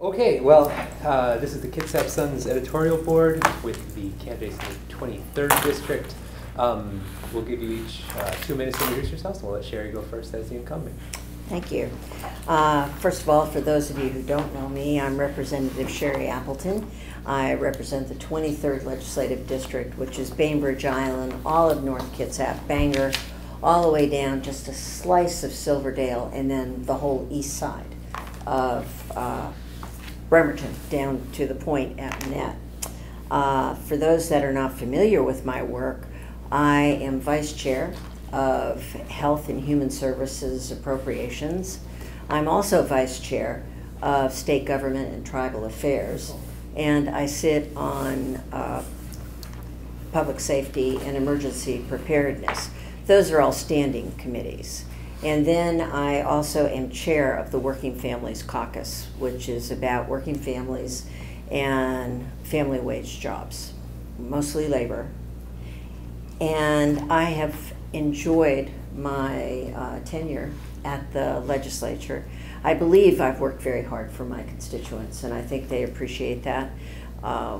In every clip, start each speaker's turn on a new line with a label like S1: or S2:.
S1: Okay, well, this is the Kitsap Sun's Editorial Board with the candidates in the 23rd District. We'll give you each 2 minutes to introduce yourselves, and we'll let Sherry go first as the incumbent.
S2: Thank you. First of all, for those of you who don't know me, I'm Representative Sherry Appleton. I represent the 23rd Legislative District, which is Bainbridge Island, all of North Kitsap, Bangor, all the way down just a slice of Silverdale, and then the whole east side of Bremerton down to the point at Manette. For those that are not familiar with my work, I am Vice Chair of Health and Human Services Appropriations. I'm also Vice Chair of State Government and Tribal Affairs, and I sit on Public Safety and Emergency Preparedness. Those are all standing committees. And then I also am chair of the Working Families Caucus, which is about working families and family wage jobs, mostly labor. And I have enjoyed my tenure at the legislature. I believe I've worked very hard for my constituents, and I think they appreciate that.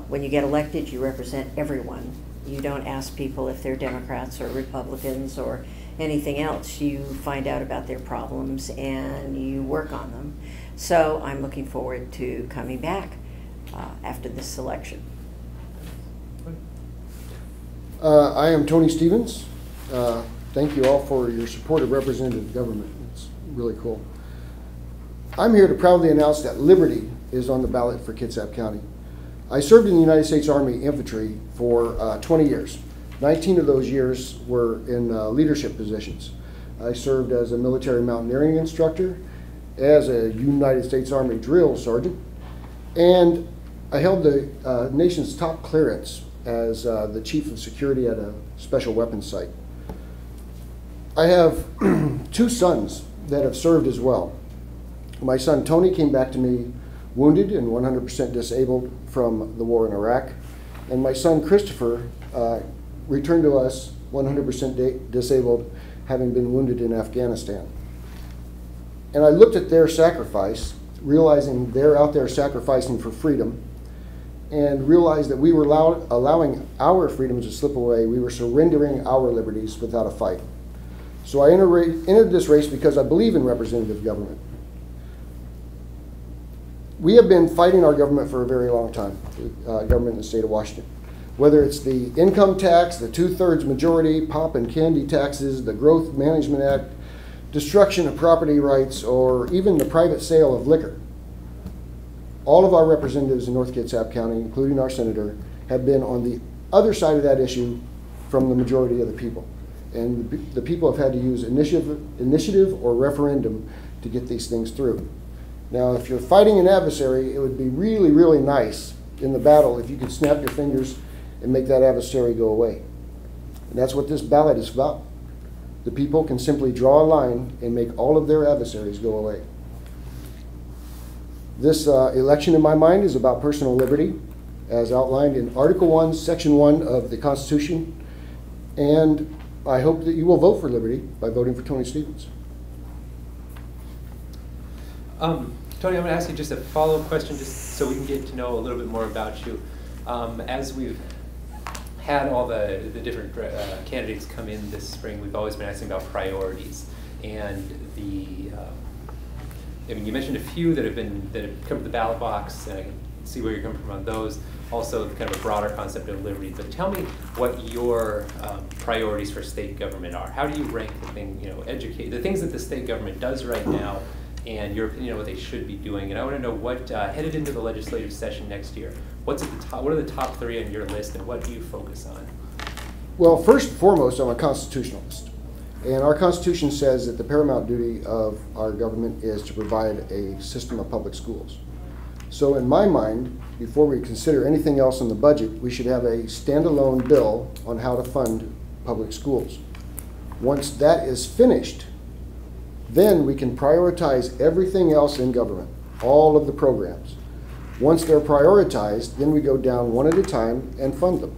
S2: When you get elected, you represent everyone. You don't ask people if they're Democrats or Republicans or anything else. You find out about their problems and you work on them. So I'm looking forward to coming back after this election.
S3: I am Tony Stevens. Thank you all for your support of representative government. It's really cool. I'm here to proudly announce that liberty is on the ballot for Kitsap County. I served in the United States Army Infantry for 20 years. 19 of those years were in leadership positions. I served as a military mountaineering instructor, as a United States Army drill sergeant, and I held the nation's top clearance as the chief of security at a special weapons site. I have 2 sons that have served as well. My son Tony came back to me wounded and 100% disabled from the war in Iraq, and my son Christopher returned to us 100% disabled, having been wounded in Afghanistan. And I looked at their sacrifice, realizing they're out there sacrificing for freedom, and realized that we were allowing our freedoms to slip away. We were surrendering our liberties without a fight. So I entered this race because I believe in representative government. We have been fighting our government for a very long time, government in the state of Washington. Whether it's the income tax, the 2/3 majority, pop and candy taxes, the Growth Management Act, destruction of property rights, or even the private sale of liquor. All of our representatives in North Kitsap County, including our senator, have been on the other side of that issue from the majority of the people. And the people have had to use initiative or referendum to get these things through. Now, if you're fighting an adversary, it would be really, really nice in the battle if you could snap your fingers and make that adversary go away. And that's what this ballot is about. The people can simply draw a line and make all of their adversaries go away. This election, in my mind, is about personal liberty, as outlined in Article 1, Section 1 of the Constitution. And I hope that you will vote for liberty by voting for Tony Stevens.
S1: Tony, I'm going to ask you just a follow-up question, just so we can get to know a little bit more about you. As we've had all the different candidates come in this spring, we've always been asking about priorities. And I mean, you mentioned a few that have come to the ballot box, and I can see where you're coming from on those. Also, kind of a broader concept of liberty. But tell me what your priorities for state government are. How do you rank the the things that the state government does right now, and your opinion on what they should be doing? And I want to know what, headed into the legislative session next year, what's at the top? What are the top 3 on your list, and what do you focus on?
S3: Well, first and foremost, I'm a constitutionalist. And our Constitution says that the paramount duty of our government is to provide a system of public schools. So in my mind, before we consider anything else in the budget, we should have a standalone bill on how to fund public schools. Once that is finished, then we can prioritize everything else in government, all of the programs. Once they're prioritized, then we go down one at a time and fund them.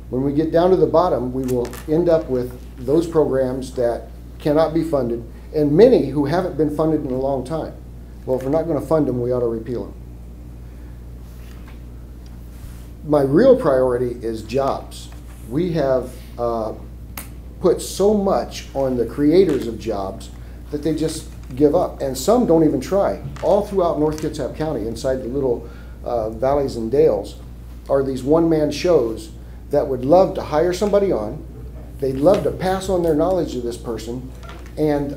S3: When we get down to the bottom, we will end up with those programs that cannot be funded, and many who haven't been funded in a long time. Well, if we're not going to fund them, we ought to repeal them. my real priority is jobs. We have put so much on the creators of jobs that they just give up, and some don't even try. All throughout North Kitsap County, inside the little valleys and dales, are these one-man shows that would love to hire somebody on. They'd love to pass on their knowledge to this person and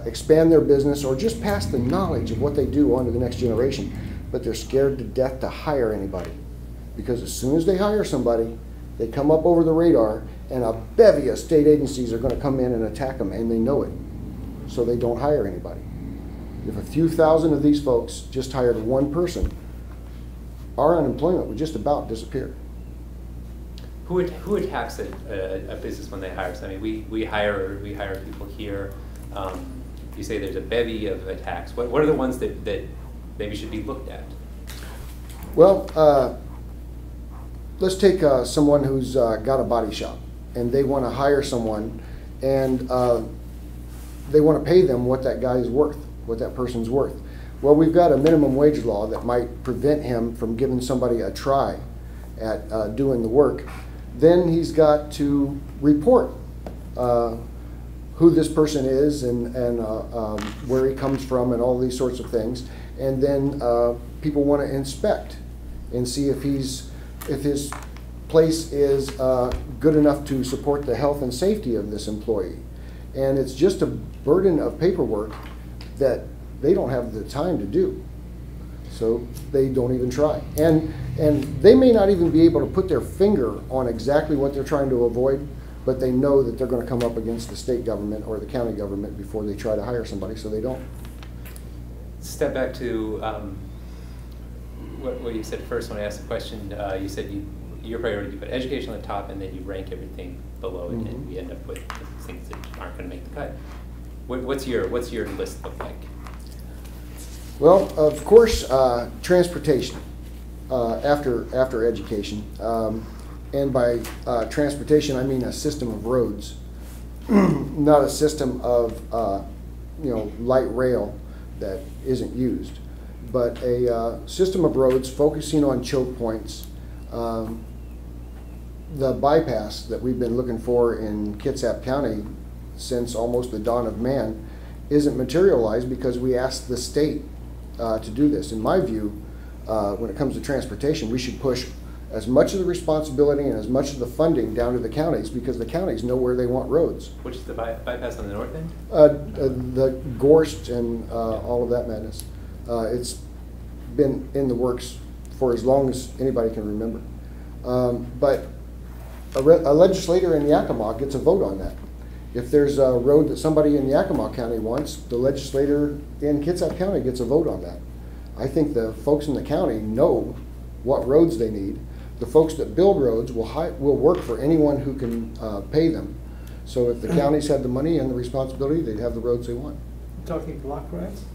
S3: expand their business, or just pass the knowledge of what they do on to the next generation. But they're scared to death to hire anybody, because as soon as they hire somebody, they come up over the radar, and a bevy of state agencies are going to come in and attack them, and they know it. So they don't hire anybody. If a few thousand of these folks just hired one person, our unemployment would just about disappear.
S1: Who attacks a business when they hire? So, I mean, we hire people here. You say there's a bevy of attacks. What are the ones that maybe should be looked at?
S3: Well, let's take someone who's got a body shop, and they want to hire someone, and they want to pay them what that guy's worth, what that person's worth. Well, we've got a minimum wage law that might prevent him from giving somebody a try at doing the work. Then he's got to report who this person is and where he comes from and all these sorts of things. And then people want to inspect and see if his place is good enough to support the health and safety of this employee. And it's just a burden of paperwork that they don't have the time to do. So they don't even try. And they may not even be able to put their finger on exactly what they're trying to avoid, but they know that they're going to come up against the state government or the county government before they try to hire somebody, so they don't.
S1: Step back to what you said first when I asked the question. You said your priority, you put education on the top, and then you rank everything below it, and we end up with things that aren't going to make the cut. What's your list look like?
S3: Well, of course, transportation after education, and by transportation I mean a system of roads, not a system of light rail that isn't used, but a system of roads focusing on choke points. The bypass that we've been looking for in Kitsap County since almost the dawn of man isn't materialized because we asked the state to do this. In my view, when it comes to transportation, we should push as much of the responsibility and as much of the funding down to the counties, because the counties know where they want roads.
S1: Which is the bypass on the north end?
S3: The Gorst and all of that madness. It's been in the works for as long as anybody can remember. But a legislator in Yakima gets a vote on that. If there's a road that somebody in Yakima County wants, the legislator in Kitsap County gets a vote on that. I think the folks in the county know what roads they need. The folks that build roads will work for anyone who can pay them. So if the counties had the money and the responsibility, they'd have the roads they want.
S4: You're talking block grants?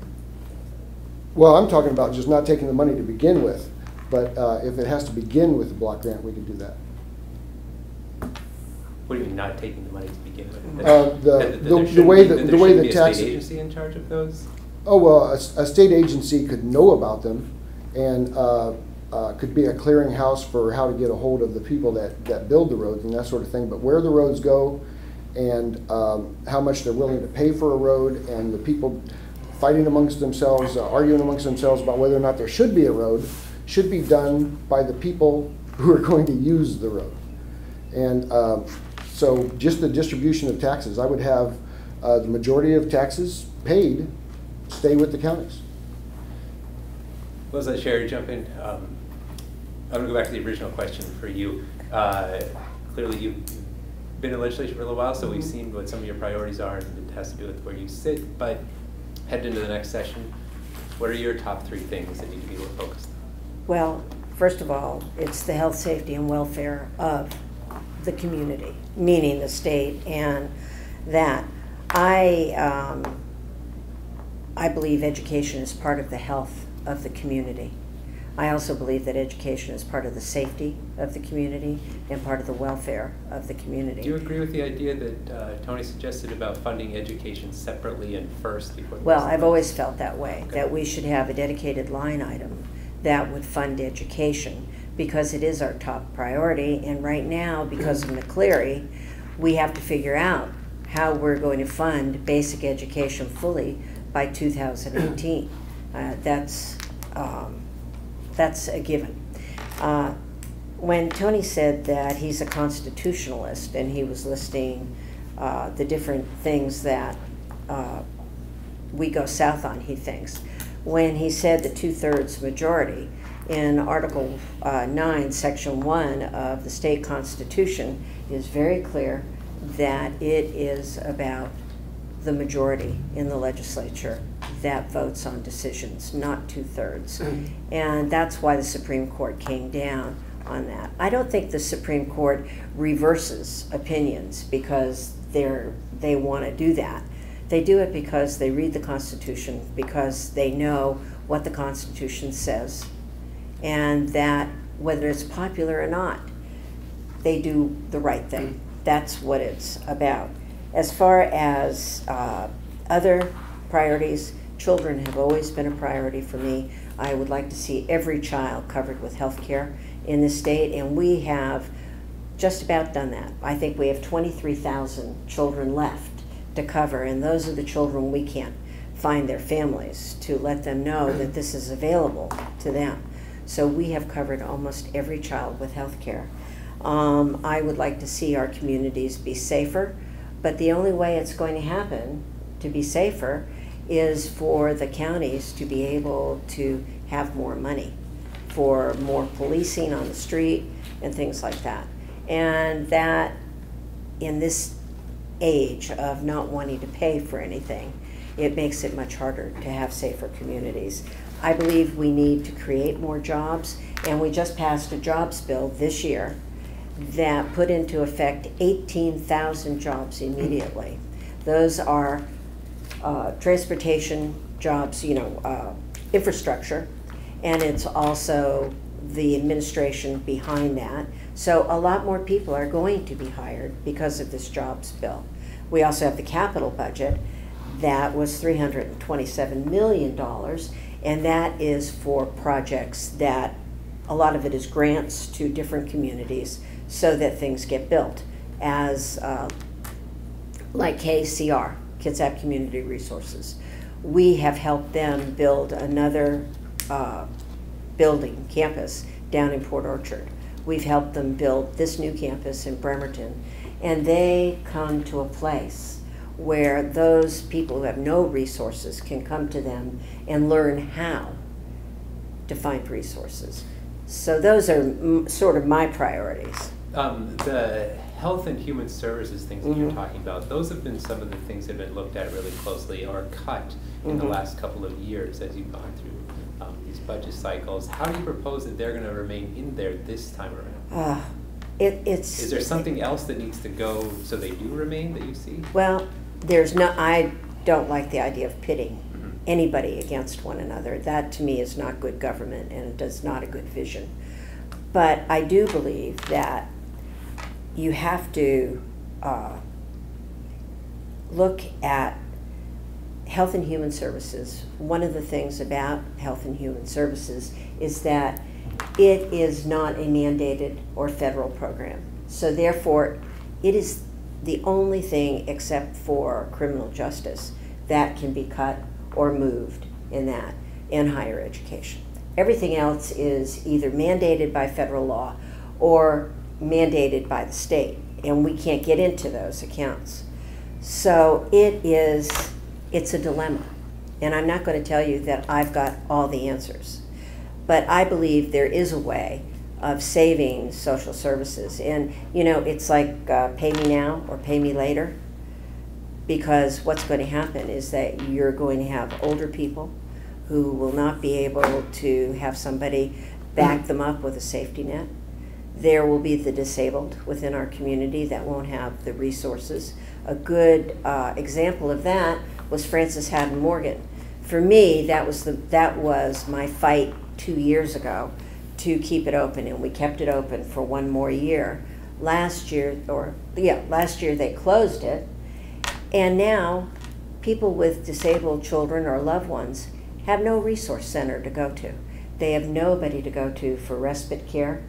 S3: Well, I'm talking about just not taking the money to begin with, but if it has to begin with a block grant, we can do that.
S1: What do you mean, not taking the money to begin with?
S3: The way the tax
S1: state agency in charge of those?
S3: Oh well, a state agency could know about them, and could be a clearinghouse for how to get a hold of the people that build the roads and that sort of thing. But where the roads go, and how much they're willing to pay for a road, and the people fighting amongst themselves, arguing amongst themselves about whether or not there should be a road, should be done by the people who are going to use the road. And so just the distribution of taxes, I would have the majority of taxes paid stay with the counties.
S1: Let's let Sherry jump in. I'm going to go back to the original question for you. Clearly you've been in legislation for a little while, so we've seen what some of your priorities are, and it has to do with where you sit, but heading into the next session, what are your top 3 things that need to be focused on?
S2: Well, first of all, it's the health, safety, and welfare of the community, meaning the state, and that I believe education is part of the health of the community. I also believe that education is part of the safety of the community and part of the welfare of the community.
S1: Do you agree with the idea that Tony suggested about funding education separately and first before the
S2: Well, I've always felt that way,
S1: okay.
S2: that we should have a dedicated line item that would fund education, because it is our top priority. And right now, because of McCleary, we have to figure out how we're going to fund basic education fully by 2018. That's a given. When Tony said that he's a constitutionalist and he was listing the different things that we go south on, he thinks, when he said the 2/3 majority in Article 9, Section 1 of the state constitution is very clear that it is about the majority in the legislature that votes on decisions, not 2/3. And that's why the Supreme Court came down on that. I don't think the Supreme Court reverses opinions because they want to do that. They do it because they read the Constitution, because they know what the Constitution says, and that whether it's popular or not, they do the right thing. That's what it's about. As far as other priorities, children have always been a priority for me. I would like to see every child covered with health care in the state, and we have just about done that. I think we have 23,000 children left to cover, and those are the children we can't find their families to let them know that this is available to them. So we have covered almost every child with health care. I would like to see our communities be safer, but the only way it's going to happen to be safer is for the counties to be able to have more money for more policing on the street and things like that. And that in this age of not wanting to pay for anything, it makes it much harder to have safer communities. I believe we need to create more jobs, and we just passed a jobs bill this year that put into effect 18,000 jobs immediately. Those are transportation jobs, infrastructure, and it's also the administration behind that. So a lot more people are going to be hired because of this jobs bill. We also have the capital budget that was $327 million, and that is for projects that a lot of it is grants to different communities so that things get built, as like KCR, Kitsap Community Resources. We have helped them build another campus down in Port Orchard. We've helped them build this new campus in Bremerton, and they come to a place where those people who have no resources can come to them and learn how to find resources. So those are sort of my priorities.
S1: The health and human services things that you're talking about, those have been some of the things that have been looked at really closely or cut in the last couple of years as you've gone through these budget cycles. How do you propose that they're going to remain in there this time around? Is there something else that needs to go so they do remain that you see?
S2: Well, I don't like the idea of pitting anybody against one another. That to me is not good government, and it is not a good vision. But I do believe that you have to look at health and human services. One of the things about health and human services is that it is not a mandated or federal program. So therefore, it is the only thing except for criminal justice that can be cut or moved in that, in higher education. Everything else is either mandated by federal law or mandated by the state, and we can't get into those accounts. So it's a dilemma, and I'm not going to tell you that I've got all the answers, but I believe there is a way of saving social services. And it's like pay me now or pay me later, because what's going to happen is that you're going to have older people who will not be able to have somebody back them up with a safety net. There will be the disabled within our community that won't have the resources. A good example of that was Francis Haddon Morgan. For me, that was my fight 2 years ago to keep it open, and we kept it open for one more year. Last year they closed it, and now people with disabled children or loved ones have no resource center to go to. They have nobody to go to for respite care.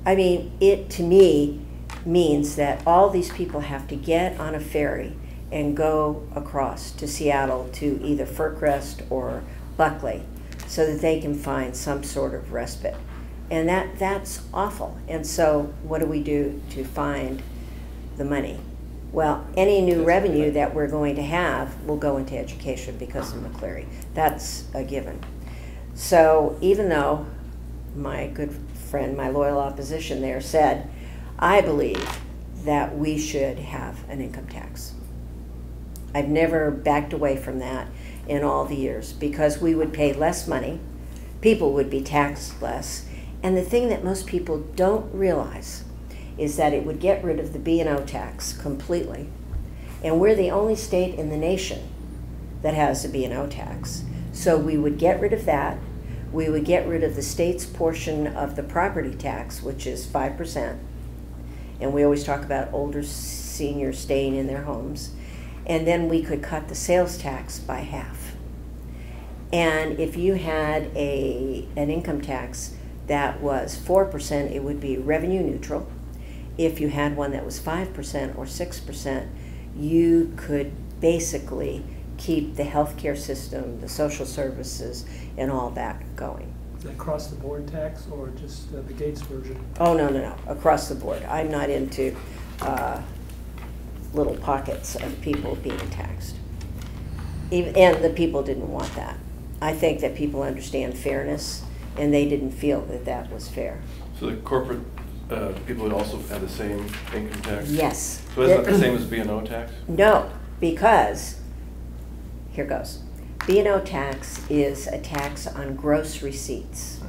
S2: I mean, it to me means that all these people have to get on a ferry and go across to Seattle to either Fircrest or Buckley so that they can find some sort of respite. And that's awful. And so what do we do to find the money? Well, any new revenue that we're going to have will go into education because of McCleary. That's a given. So even though my good friend, my loyal opposition there said, I believe that we should have an income tax. I've never backed away from that in all the years because we would pay less money, people would be taxed less, and the thing that most people don't realize is that it would get rid of the B&O tax completely. And we're the only state in the nation that has a B&O tax. So we would get rid of that. We would get rid of the state's portion of the property tax, which is 5%. And we always talk about older seniors staying in their homes. And then we could cut the sales tax by half. And if you had an income tax that was 4%, it would be revenue neutral. If you had one that was 5% or 6%, you could basically keep the healthcare system, the social services, and all that going.
S4: Is that across the board tax or just the Gates version?
S2: Oh, no, across the board. I'm not into little pockets of people being taxed. And the people didn't want that. I think that people understand fairness, and they didn't feel that that was fair.
S5: So the corporate people would also have the same income tax?
S2: Yes.
S5: So is that the same as B&O tax?
S2: No, because, here goes. B&O tax is a tax on gross receipts.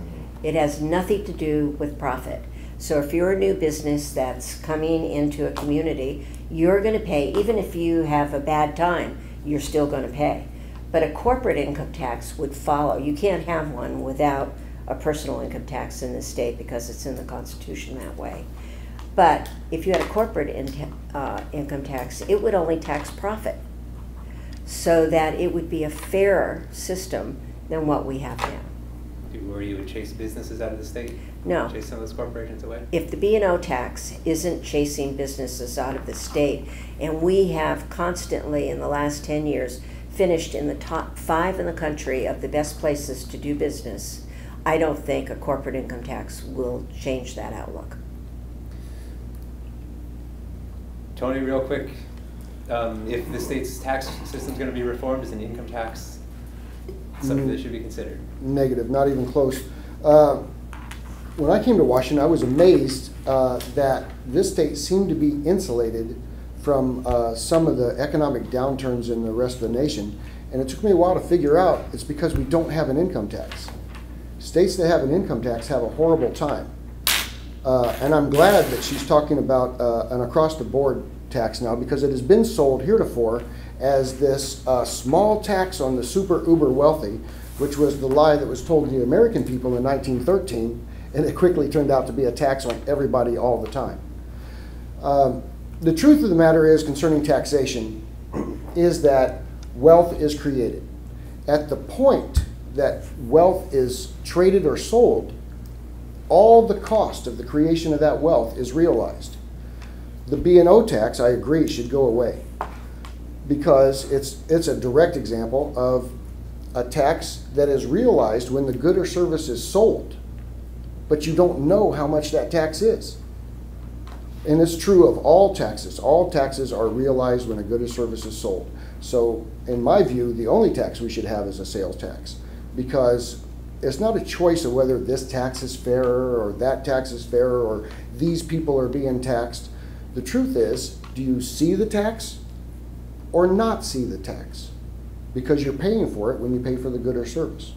S2: It has nothing to do with profit. So if you're a new business that's coming into a community, you're going to pay, even if you have a bad time, you're still going to pay. But a corporate income tax would follow. You can't have one without a personal income tax in this state because it's in the Constitution that way. But if you had a corporate income tax, it would only tax profit, so that it would be a fairer system than what we have now.
S1: Where you would chase businesses out of the state?
S2: No.
S1: Chase some of those corporations away?
S2: If the B&O tax isn't chasing businesses out of the state, and we have constantly in the last 10 years finished in the top 5 in the country of the best places to do business, I don't think a corporate income tax will change that outlook.
S1: Tony, real quick, if the state's tax system is going to be reformed, is an income tax something that should be considered?
S3: Negative, not even close. When I came to Washington, I was amazed that this state seemed to be insulated from some of the economic downturns in the rest of the nation. And it took me a while to figure out it's because we don't have an income tax. States that have an income tax have a horrible time. And I'm glad that she's talking about an across-the-board tax now, because it has been sold heretofore as this small tax on the super uber wealthy, which was the lie that was told to the American people in 1913, and it quickly turned out to be a tax on everybody all the time. The truth of the matter is, concerning taxation, is that wealth is created. At the point that wealth is traded or sold, all the cost of the creation of that wealth is realized. The B&O tax, I agree, should go away, because it's a direct example of a tax that is realized when the good or service is sold, but you don't know how much that tax is. And it's true of all taxes. All taxes are realized when a good or service is sold. So in my view, the only tax we should have is a sales tax, because it's not a choice of whether this tax is fairer or that tax is fairer or these people are being taxed. The truth is, do you see the tax or not see the tax? Because you're paying for it when you pay for the good or service.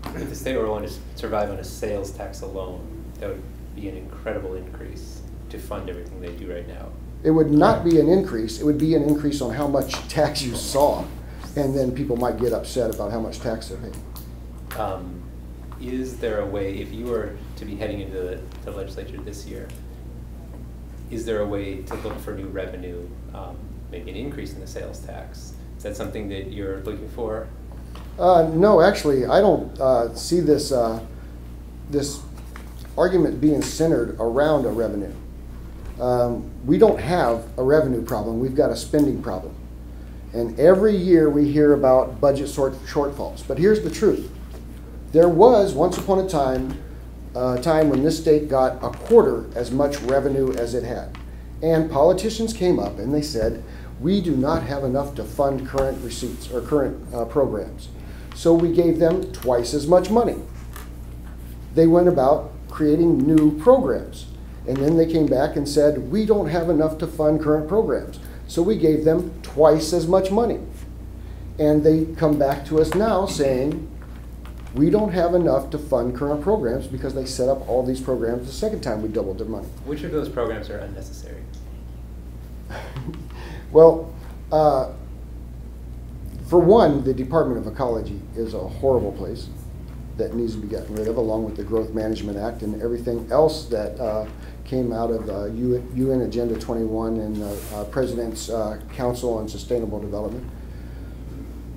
S1: If the state were willing to survive on a sales tax alone, that would be an incredible increase to fund everything they do right now.
S3: It would not be an increase. It would be an increase on how much tax you saw. And then people might get upset about how much tax they're paying.
S1: Is there a way, if you were to be heading into the legislature this year, is there a way to look for new revenue, maybe an increase in the sales tax? Is that something that you're looking for?
S3: No, actually, I don't see this this argument being centered around a revenue. We don't have a revenue problem. We've got a spending problem. And every year we hear about budget shortfalls. But here's the truth. There was, once upon a time when this state got a quarter as much revenue as it had. And politicians came up and they said, we do not have enough to fund current receipts or current programs. So we gave them twice as much money. They went about creating new programs. And then they came back and said, we don't have enough to fund current programs. So we gave them twice as much money. And they come back to us now saying, we don't have enough to fund current programs because they set up all these programs the second time we doubled their money.
S1: Which of those programs are unnecessary?
S3: Well, for one, the Department of Ecology is a horrible place that needs to be gotten rid of, along with the Growth Management Act and everything else that came out of UN Agenda 21 and the President's Council on Sustainable Development.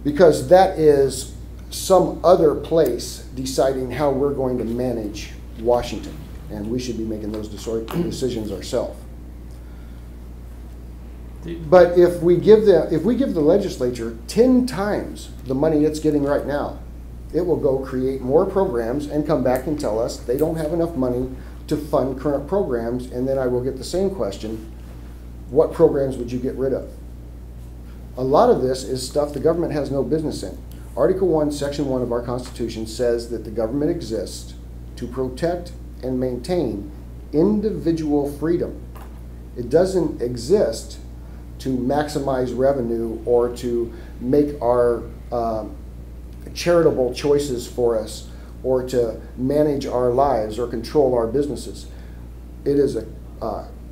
S3: Because that is some other place deciding how we're going to manage Washington, and we should be making those decisions ourselves. But if we give the legislature 10 times the money it's getting right now, it will go create more programs and come back and tell us they don't have enough money to fund current programs, and then I will get the same question, what programs would you get rid of? A lot of this is stuff the government has no business in. Article 1, Section 1 of our Constitution says that the government exists to protect and maintain individual freedom. It doesn't exist to maximize revenue or to make our charitable choices for us or to manage our lives or control our businesses. It is a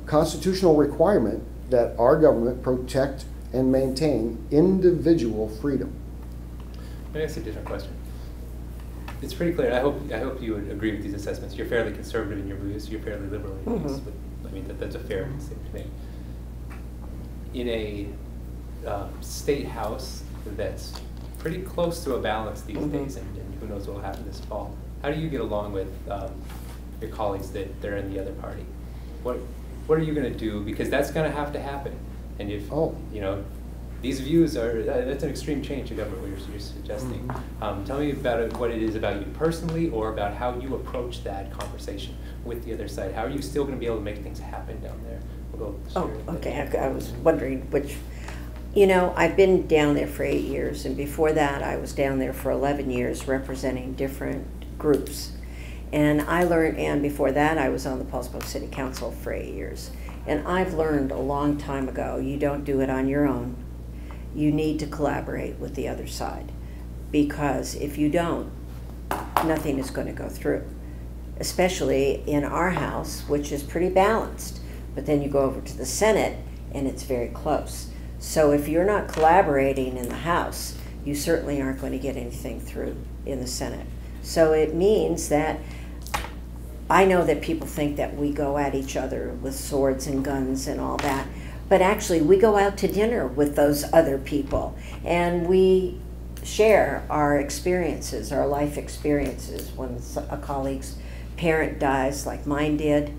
S3: constitutional requirement that our government protect and maintain individual freedom.
S1: Let me ask you a different question. It's pretty clear. I hope you would agree with these assessments. You're fairly conservative in your views. You're fairly liberal in your views. But, I mean, that's a fair statement to make. In a state house that's pretty close to a balance these days, and who knows what will happen this fall, how do you get along with your colleagues that are in the other party? What are you going to do? Because that's going to have to happen. And if you know, these views are that's an extreme change in government. What you're suggesting. Tell me about what it is about you personally, or about how you approach that conversation with the other side. How are you still going to be able to make things happen down there? We'll go
S2: okay. I was wondering which. You know, I've been down there for 8 years, and before that I was down there for 11 years representing different groups. And before that I was on the Paulsboro City Council for 8 years. And I've learned a long time ago, you don't do it on your own. You need to collaborate with the other side. Because if you don't, nothing is going to go through. Especially in our house, which is pretty balanced. But then you go over to the Senate, and it's very close. So if you're not collaborating in the House, you certainly aren't going to get anything through in the Senate. So it means that I know that people think that we go at each other with swords and guns and all that, but actually we go out to dinner with those other people, and we share our experiences, our life experiences. When a colleague's parent dies, like mine did,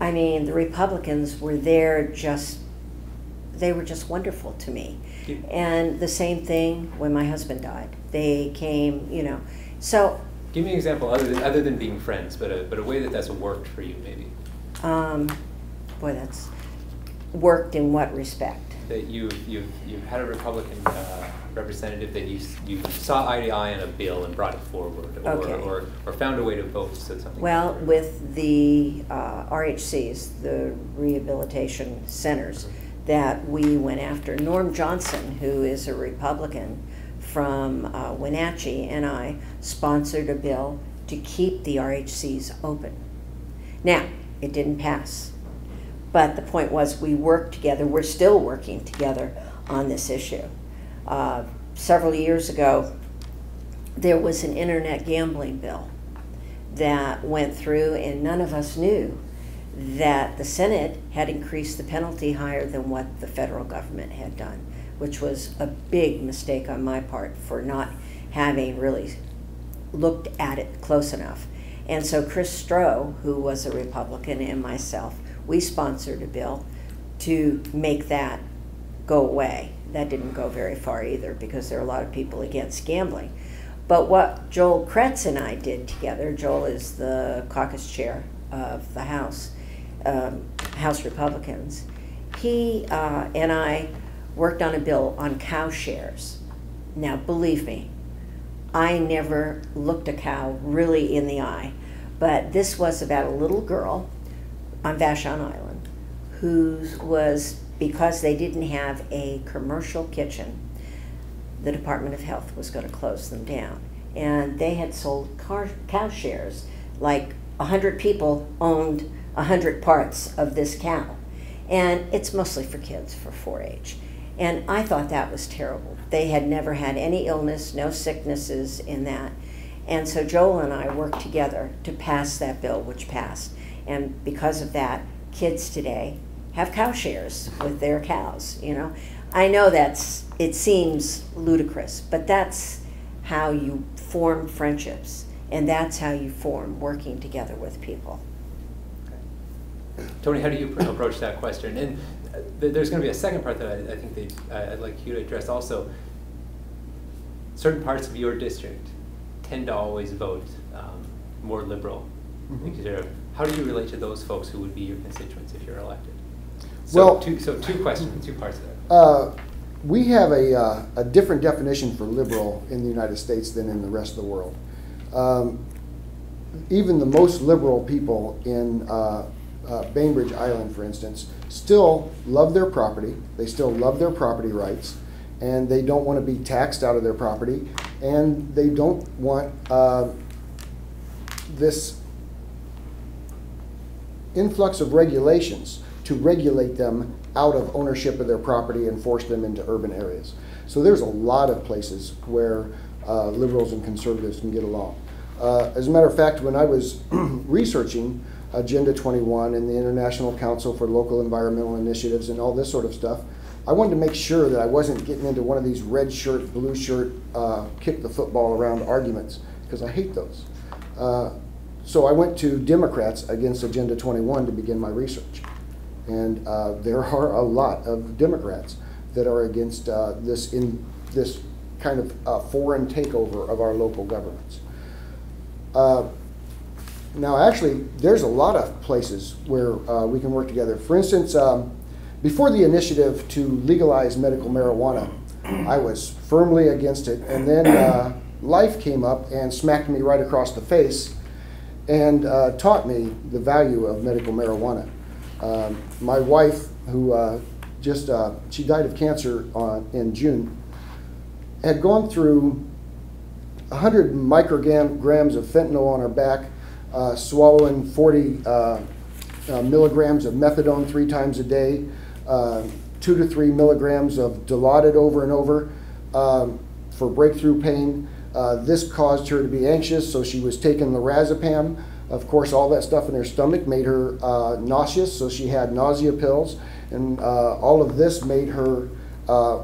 S2: I mean, the Republicans were there they were just wonderful to me. Yeah. And the same thing when my husband died. They came, you know, so.
S1: Give me an example other than being friends, but a way that's worked for you, maybe.
S2: Boy, that's worked in what respect?
S1: That you've had a Republican representative that you saw eye to eye on a bill and brought it forward, or found a way to vote so something.
S2: Well, with the RHCs, the rehabilitation centers, that we went after. Norm Johnson, who is a Republican from Wenatchee, and I sponsored a bill to keep the RHCs open. Now, it didn't pass, but the point was we worked together. We're still working together on this issue. Several years ago, there was an internet gambling bill that went through, and none of us knew that the Senate had increased the penalty higher than what the federal government had done, which was a big mistake on my part for not having really looked at it close enough. And so Chris Stroh, who was a Republican, and myself, we sponsored a bill to make that go away. That didn't go very far either, because there are a lot of people against gambling. But what Joel Kretz and I did together, Joel is the caucus chair of the House Republicans, he and I worked on a bill on cow shares. Now, believe me, I never looked a cow really in the eye, but this was about a little girl on Vashon Island who was, because they didn't have a commercial kitchen, the Department of Health was going to close them down. And they had sold cow shares, like 100 people owned 100 parts of this cow. And it's mostly for kids, for 4-H. And I thought that was terrible. They had never had any illness, no sicknesses in that. And so Joel and I worked together to pass that bill, which passed. And because of that, kids today have cow shares with their cows, you know. I know it seems ludicrous, but that's how you form friendships, and that's how you form working together with people.
S1: Tony, how do you approach that question? And there's going to be a second part that I think I'd like you to address also. Certain parts of your district tend to always vote more liberal. Mm-hmm. How do you relate to those folks who would be your constituents if you're elected? So, well, two questions, two parts of that.
S3: We have a different definition for liberal in the United States than in the rest of the world. Even the most liberal people in Bainbridge Island, for instance, still love their property. They still love their property rights, and they don't want to be taxed out of their property, and they don't want this influx of regulations to regulate them out of ownership of their property and force them into urban areas. So there's a lot of places where liberals and conservatives can get along. As a matter of fact, when I was researching Agenda 21 and the International Council for Local Environmental Initiatives and all this sort of stuff, I wanted to make sure that I wasn't getting into one of these red shirt, blue shirt, kick the football around arguments, because I hate those. So I went to Democrats against Agenda 21 to begin my research. And there are a lot of Democrats that are against this kind of foreign takeover of our local governments. Now, actually, there's a lot of places where we can work together. For instance, before the initiative to legalize medical marijuana, I was firmly against it. And then life came up and smacked me right across the face and taught me the value of medical marijuana. My wife, who she died of cancer in June, had gone through 100 micrograms of fentanyl on her back, swallowing 40 milligrams of methadone 3 times a day, 2 to 3 milligrams of Dilaudid over and over for breakthrough pain. This caused her to be anxious, so she was taking lorazepam. Of course, all that stuff in her stomach made her nauseous, so she had nausea pills. And all of this made her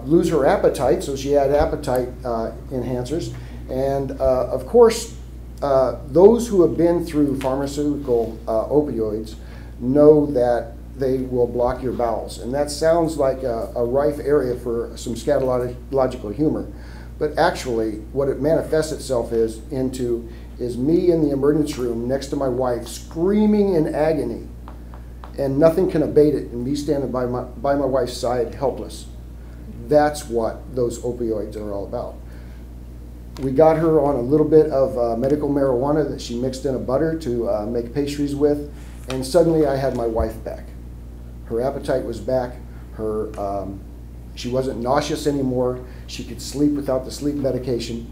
S3: lose her appetite, so she had appetite enhancers. And of course, those who have been through pharmaceutical opioids know that they will block your bowels. And that sounds like a rife area for some scatological humor. But actually, what it manifests itself into is me in the emergency room next to my wife screaming in agony, and nothing can abate it, and me standing by my wife's side helpless. That's what those opioids are all about. We got her on a little bit of medical marijuana that she mixed in a butter to make pastries with, and suddenly I had my wife back. Her appetite was back. She wasn't nauseous anymore. She could sleep without the sleep medication.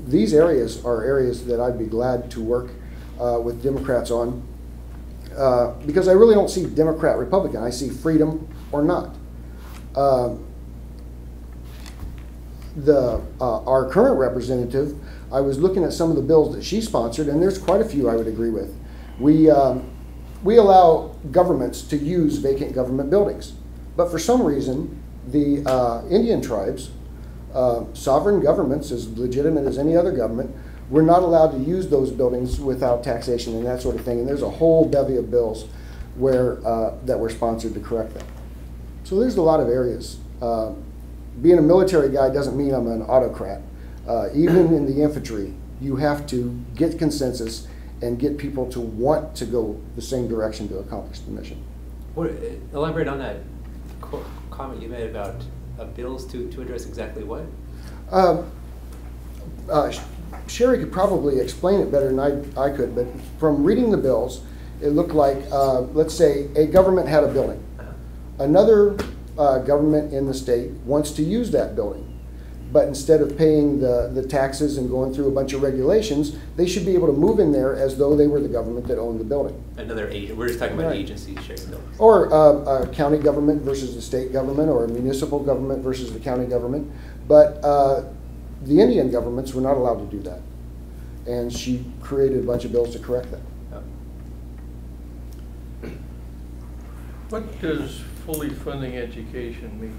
S3: These areas are areas that I'd be glad to work with Democrats on, because I really don't see Democrat, Republican. I see freedom or not. Our current representative, I was looking at some of the bills that she sponsored, and there's quite a few I would agree with. We allow governments to use vacant government buildings, but for some reason, the Indian tribes sovereign governments, as legitimate as any other government, we're not allowed to use those buildings without taxation and that sort of thing. And there's a whole bevy of bills where that were sponsored to correct that. So there's a lot of areas. Being a military guy doesn't mean I'm an autocrat. Even in the infantry, you have to get consensus and get people to want to go the same direction to accomplish the mission.
S1: Elaborate on that comment you made about bills to address exactly what?
S3: Sherry could probably explain it better than I could, but from reading the bills, it looked like, let's say, a government had a building. Another government in the state wants to use that building, but instead of paying the taxes and going through a bunch of regulations, they should be able to move in there as though they were the government that owned the building.
S1: Another agent. We're just talking about
S3: Right.
S1: agencies sharing buildings.
S3: Or a county government versus the state government, or a municipal government versus the county government. But the Indian governments were not allowed to do that. And she created a bunch of bills to correct that.
S6: What does fully funding education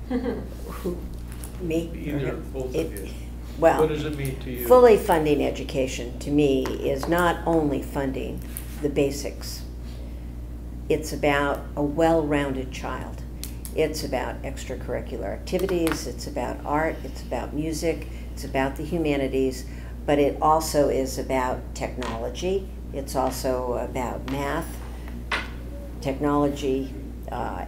S6: mean?
S2: Me?
S6: Either, both of you.
S2: Well,
S6: What does it mean to you?
S2: fully funding education, to me, is not only funding the basics. It's about a well-rounded child. It's about extracurricular activities, it's about art, it's about music, it's about the humanities, but it also is about technology. It's also about math, technology,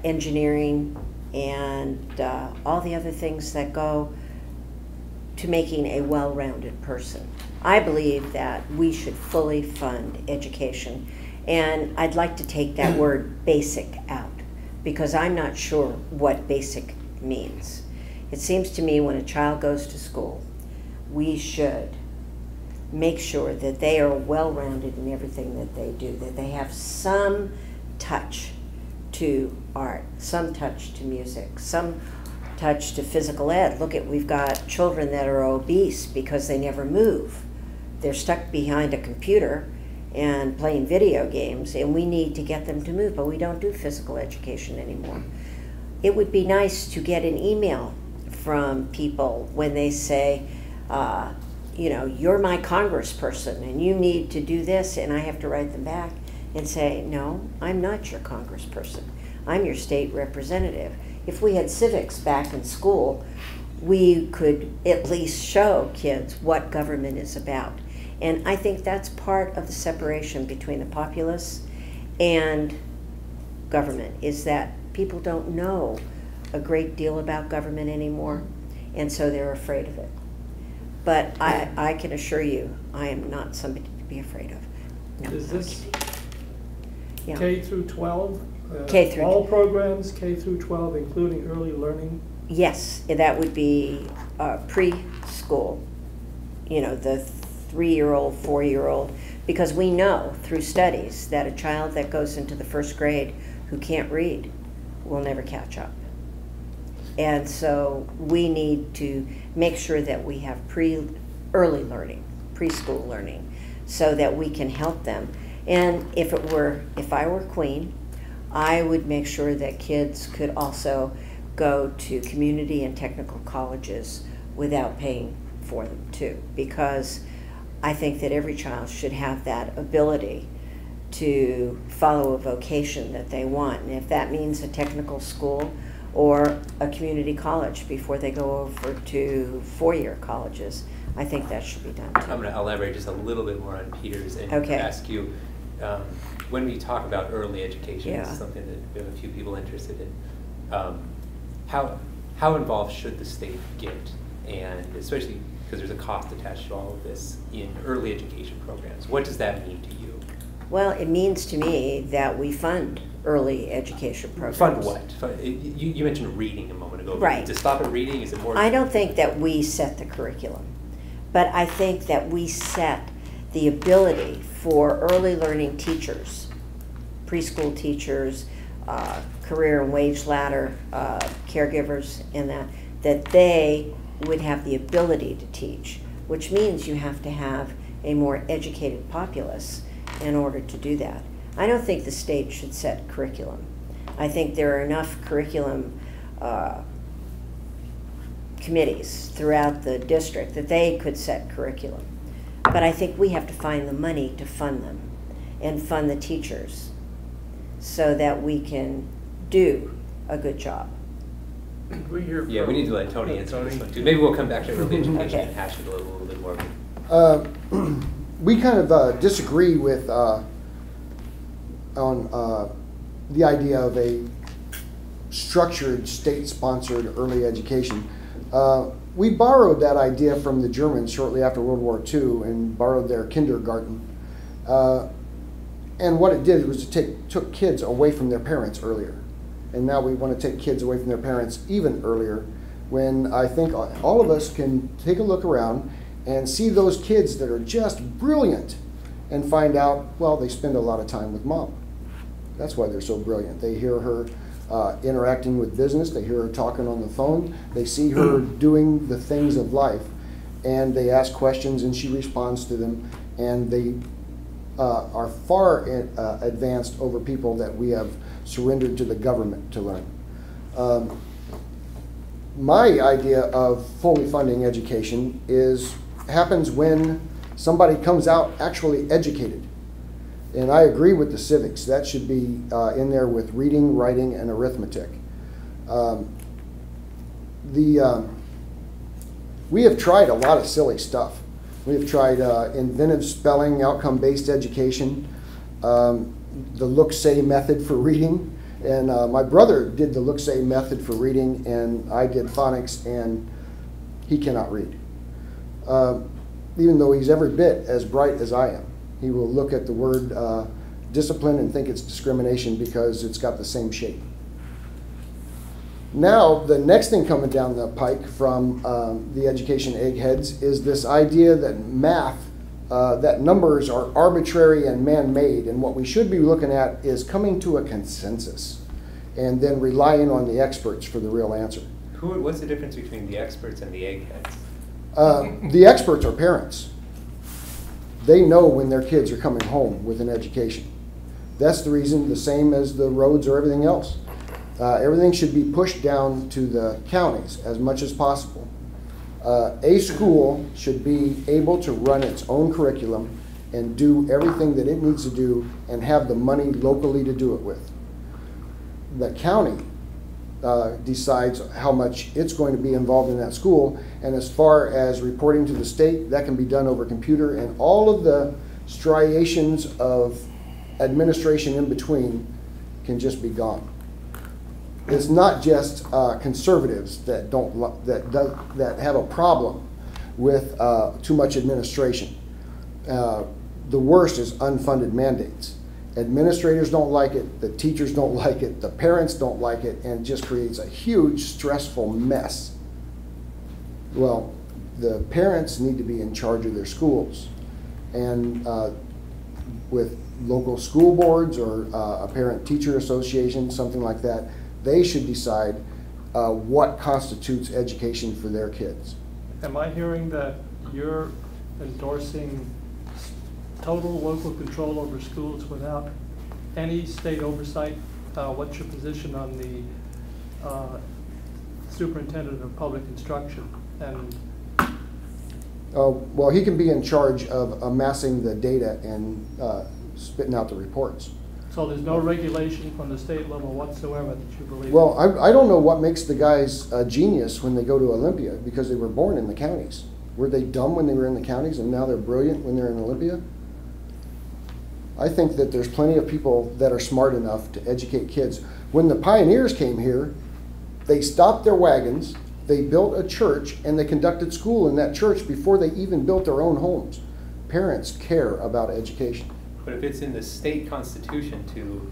S2: engineering, and all the other things that go to making a well-rounded person. I believe that we should fully fund education, and I'd like to take that word basic out, because I'm not sure what basic means. It seems to me when a child goes to school, we should make sure that they are well-rounded in everything that they do, that they have some touch to art, some touch to music, some touch to physical ed. Look at, we've got children that are obese because they never move. They're stuck behind a computer and playing video games, and we need to get them to move, but we don't do physical education anymore. It would be nice to get an email from people when they say, you know, you're my congressperson and you need to do this, and I have to write them back and say, no, I'm not your congressperson. I'm your state representative. If we had civics back in school, we could at least show kids what government is about. And I think that's part of the separation between the populace and government, is that people don't know a great deal about government anymore, and so they're afraid of it. But I can assure you, I am not somebody to be afraid of. No,
S4: Is this
S2: yeah.
S4: K through 12?
S2: K through
S4: all programs, K through 12, including early learning?
S2: Yes, that would be preschool, you know, the 3-year-old, 4-year-old, because we know through studies that a child that goes into the first grade who can't read will never catch up. And so we need to make sure that we have early learning, preschool learning, so that we can help them. And if I were queen, I would make sure that kids could also go to community and technical colleges without paying for them too, because I think that every child should have that ability to follow a vocation that they want. And if that means a technical school or a community college before they go over to 4-year colleges, I think that should be done too.
S1: I'm going to elaborate just a little bit more on Peter's and ask you, when we talk about early education,
S2: Yeah.
S1: this is something that we have a few people interested in. How involved should the state get, and especially because there's a cost attached to all of this in early education programs? What does that mean to you?
S2: Well, it means to me that we fund early education programs.
S1: Fund what? You mentioned reading a moment ago.
S2: Right.
S1: To stop at reading, is it more?
S2: I don't think that we set the curriculum, but I think that we set the ability for early learning teachers, preschool teachers, career and wage ladder caregivers, and that they would have the ability to teach, which means you have to have a more educated populace in order to do that. I don't think the state should set curriculum. I think there are enough curriculum committees throughout the district that they could set curriculum. But I think we have to find the money to fund them and fund the teachers so that we can do a good job.
S6: We hear
S1: Yeah, we
S6: from-
S1: need to let Tony answer this
S6: Tony.
S1: one too. Maybe we'll come back to early education
S2: Okay.
S1: and hash it a little bit more.
S3: We kind of disagree with on the idea of a structured state-sponsored early education. We borrowed that idea from the Germans shortly after World War II and borrowed their kindergarten. And what it did was it took kids away from their parents earlier. And now we want to take kids away from their parents even earlier, when I think all of us can take a look around and see those kids that are just brilliant and find out, well, they spend a lot of time with mom. That's why they're so brilliant. They hear her interacting with business, they hear her talking on the phone, they see her doing the things of life, and they ask questions and she responds to them, and they are far advanced over people that we have surrendered to the government to learn. My idea of fully funding education happens when somebody comes out actually educated. And I agree with the civics. That should be in there with reading, writing, and arithmetic. We have tried a lot of silly stuff. We have tried inventive spelling, outcome-based education, the look-say method for reading. And my brother did the look-say method for reading, and I did phonics, and he cannot read. Even though he's every bit as bright as I am. He will look at the word discipline and think it's discrimination because it's got the same shape. Now, the next thing coming down the pike from the education eggheads is this idea that math, that numbers are arbitrary and man-made, and what we should be looking at is coming to a consensus and then relying on the experts for the real answer.
S1: What's the difference between the experts and the eggheads?
S3: The experts are parents. They know when their kids are coming home with an education. That's the reason, the same as the roads or everything else. Everything should be pushed down to the counties as much as possible. A school should be able to run its own curriculum and do everything that it needs to do and have the money locally to do it with. The county decides how much it's going to be involved in that school, and as far as reporting to the state, that can be done over computer, and all of the striations of administration in between can just be gone. It's not just conservatives that that have a problem with too much administration. The worst is unfunded mandates. Administrators don't like it, the teachers don't like it, the parents don't like it, and it just creates a huge stressful mess. Well, the parents need to be in charge of their schools, and with local school boards or a parent-teacher association, something like that, they should decide what constitutes education for their kids.
S4: Am I hearing that you're endorsing total local control over schools without any state oversight? What's your position on the superintendent of public instruction? And
S3: well, he can be in charge of amassing the data and spitting out the reports.
S4: so there's no regulation from the state level whatsoever that you believe in?
S3: Well, I don't know what makes the guys a genius when they go to Olympia, because they were born in the counties. Were they dumb when they were in the counties and now they're brilliant when they're in Olympia? I think that there's plenty of people that are smart enough to educate kids. When the pioneers came here, they stopped their wagons, they built a church, and they conducted school in that church before they even built their own homes. Parents care about education.
S1: But if it's in the state constitution to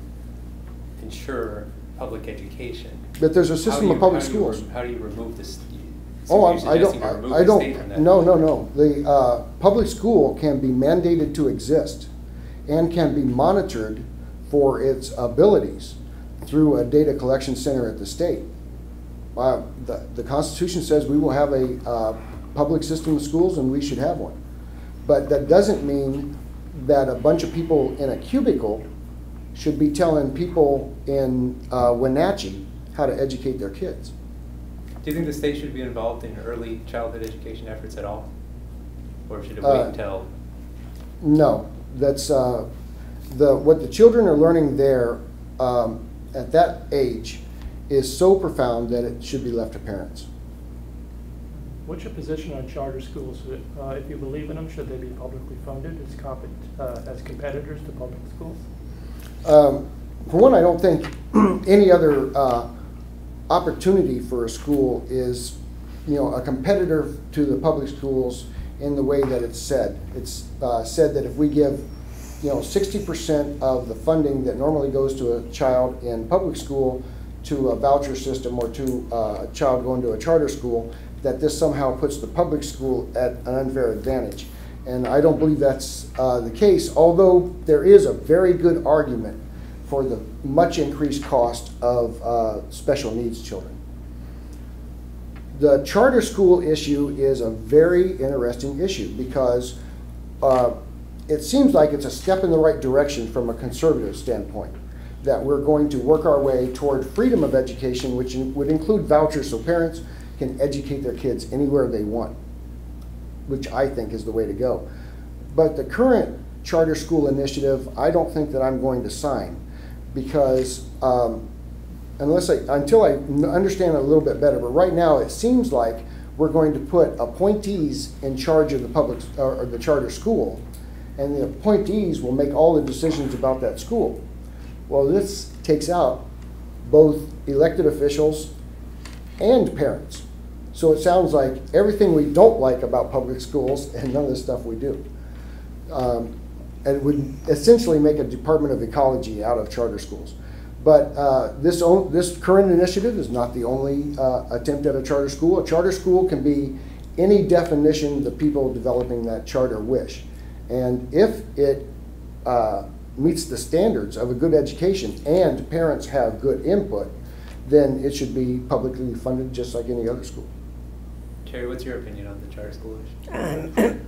S1: ensure public education.
S3: But there's a system of public schools.
S1: How do you remove this?
S3: Oh, I don't. No. The public school can be mandated to exist and can be monitored for its abilities through a data collection center at the state. The Constitution says we will have a public system of schools, and we should have one. But that doesn't mean that a bunch of people in a cubicle should be telling people in Wenatchee how to educate their kids.
S1: Do you think the state should be involved in early childhood education efforts at all? Or should it wait until?
S3: No, that's what the children are learning there at that age is so profound that it should be left to parents.
S4: What's your position on charter schools? If you believe in them, should they be publicly funded as competitors to public schools?
S3: For one, I don't think any other opportunity for a school is, a competitor to the public schools in the way that it's said. It's said that if we give, 60% of the funding that normally goes to a child in public school to a voucher system or to a child going to a charter school, that this somehow puts the public school at an unfair advantage. And I don't believe that's the case, although there is a very good argument for the much increased cost of special needs children. The charter school issue is a very interesting issue because it seems like it's a step in the right direction from a conservative standpoint, that we're going to work our way toward freedom of education, which would include vouchers so parents can educate their kids anywhere they want, which I think is the way to go. But the current charter school initiative, I don't think that I'm going to sign because until I understand it a little bit better. But right now it seems like we're going to put appointees in charge of the public or the charter school, and the appointees will make all the decisions about that school. Well, this takes out both elected officials and parents. So it sounds like everything we don't like about public schools and none of the stuff we do. And it would essentially make a Department of Ecology out of charter schools. But this current initiative is not the only attempt at a charter school. A charter school can be any definition the people developing that charter wish. And if it meets the standards of a good education and parents have good input, then it should be publicly funded just like any other school.
S1: Terry, what's your opinion on the charter school issue?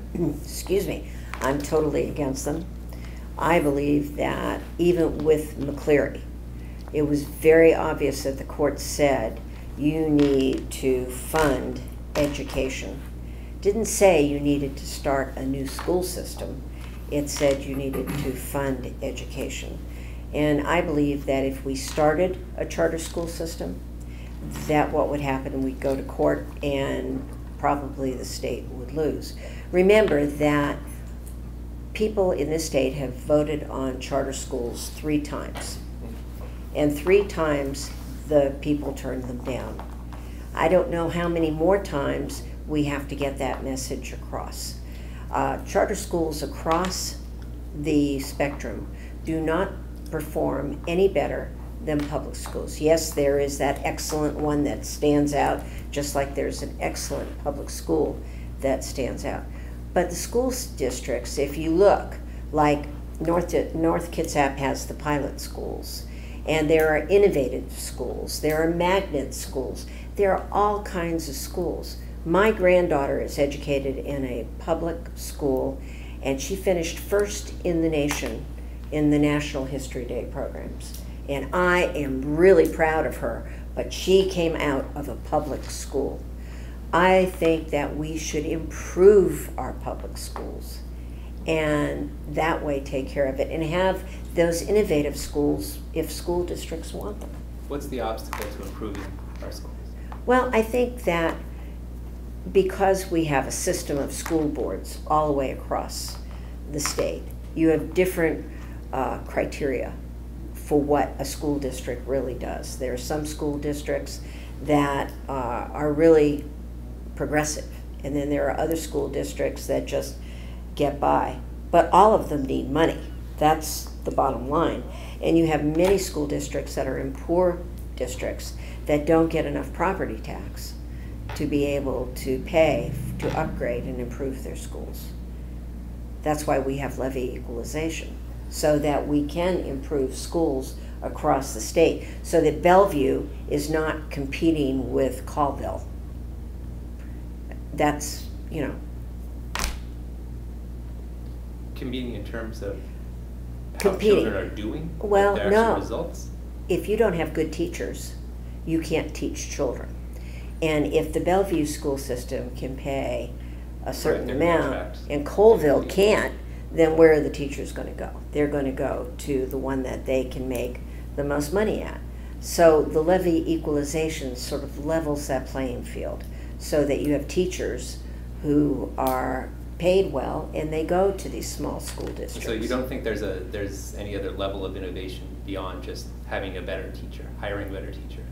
S2: Excuse me, I'm totally against them. I believe that even with McCleary, it was very obvious that the court said you need to fund education. Didn't say you needed to start a new school system. It said you needed to fund education. And I believe that if we started a charter school system, that what would happen, we'd go to court and probably the state would lose. Remember that people in this state have voted on charter schools 3 times. And 3 times the people turned them down. I don't know how many more times we have to get that message across. Charter schools across the spectrum do not perform any better than public schools. Yes, there is that excellent one that stands out, just like there's an excellent public school that stands out. But the school districts, if you look, like North Kitsap has the pilot schools, and there are innovative schools, there are magnet schools, there are all kinds of schools. My granddaughter is educated in a public school, and she finished first in the nation in the National History Day programs. And I am really proud of her, but she came out of a public school. I think that we should improve our public schools and that way take care of it and have those innovative schools if school districts want them.
S1: What's the obstacle to improving our schools?
S2: Well, I think that because we have a system of school boards all the way across the state, you have different criteria for what a school district really does. There are some school districts that are really progressive, and then there are other school districts that just get by. But all of them need money. That's the bottom line. And you have many school districts that are in poor districts that don't get enough property tax to be able to pay to upgrade and improve their schools. That's why we have levy equalization, so that we can improve schools across the state, so that Bellevue is not competing with Colville. That's,
S1: Competing in terms of how
S2: Competing.
S1: children are doing?
S2: Well,
S1: their
S2: no.
S1: actual results?
S2: If you don't have good teachers, you can't teach children. And if the Bellevue school system can pay a certain
S1: their
S2: amount
S1: contract.
S2: and Colville can't, then where are the teachers going to go? They're going to go to the one that they can make the most money at. So the levy equalization sort of levels that playing field so that you have teachers who are paid well and they go to these small school districts.
S1: So you don't think there's any other level of innovation beyond just having a better teacher, hiring better teachers?